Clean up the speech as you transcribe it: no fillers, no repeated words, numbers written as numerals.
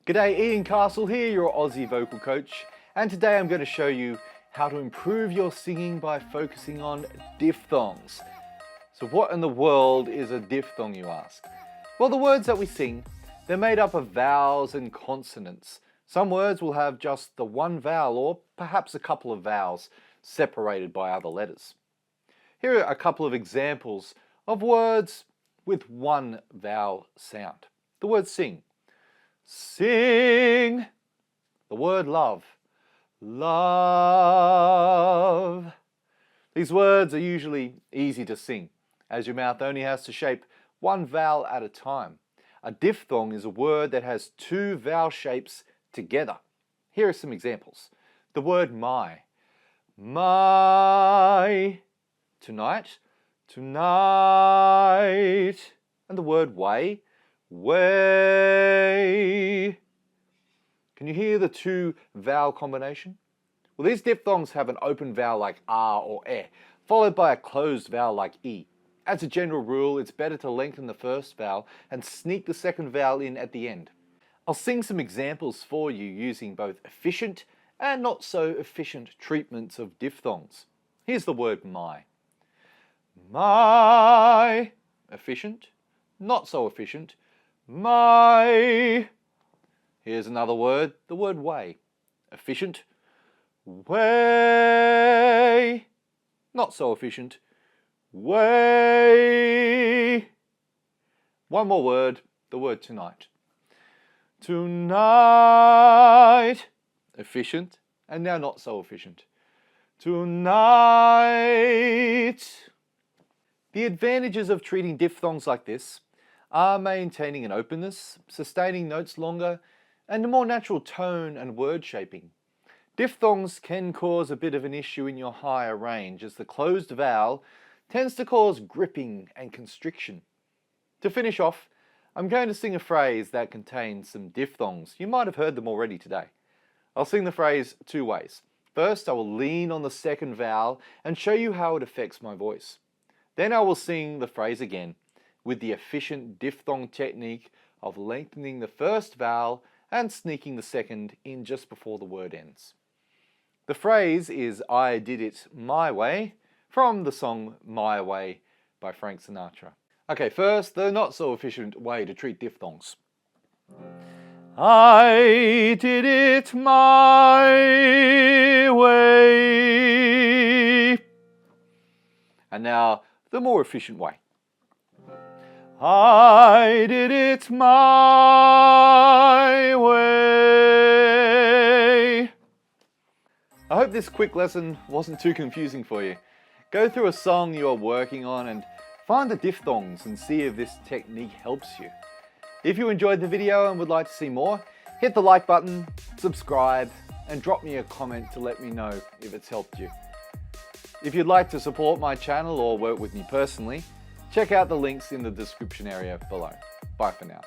G'day, Ian Castle here, your Aussie vocal coach, and today I'm going to show you how to improve your singing by focusing on diphthongs. So what in the world is a diphthong, you ask? Well, the words that we sing, they're made up of vowels and consonants. Some words will have just the one vowel or perhaps a couple of vowels separated by other letters. Here are a couple of examples of words with one vowel sound. The word sing. Sing. The word love. Love. These words are usually easy to sing, as your mouth only has to shape one vowel at a time. A diphthong is a word that has two vowel shapes together. Here are some examples. The word my. My. Tonight. Tonight. And the word way. Way. Can you hear the two vowel combination? Well, these diphthongs have an open vowel like R or E, followed by a closed vowel like E. As a general rule, it's better to lengthen the first vowel and sneak the second vowel in at the end. I'll sing some examples for you using both efficient and not so efficient treatments of diphthongs. Here's the word my. My. Efficient, not so efficient. My. Here's another word, the word way. Efficient. Way. Not so efficient. Way. One more word, the word tonight. Tonight. Efficient, and now not so efficient. Tonight. The advantages of treating diphthongs like this are maintaining an openness, sustaining notes longer, and a more natural tone and word shaping. Diphthongs can cause a bit of an issue in your higher range, as the closed vowel tends to cause gripping and constriction. To finish off, I'm going to sing a phrase that contains some diphthongs. You might have heard them already today. I'll sing the phrase two ways. First, I will lean on the second vowel and show you how it affects my voice. Then I will sing the phrase again with the efficient diphthong technique of lengthening the first vowel and sneaking the second in just before the word ends. The phrase is I Did It My Way from the song My Way by Frank Sinatra. Okay, first, the not so efficient way to treat diphthongs. I did it my way. And now, the more efficient way. I did it my way. I hope this quick lesson wasn't too confusing for you. Go through a song you are working on and find the diphthongs and see if this technique helps you. If you enjoyed the video and would like to see more, hit the like button, subscribe, and drop me a comment to let me know if it's helped you. If you'd like to support my channel or work with me personally, check out the links in the description area below. Bye for now.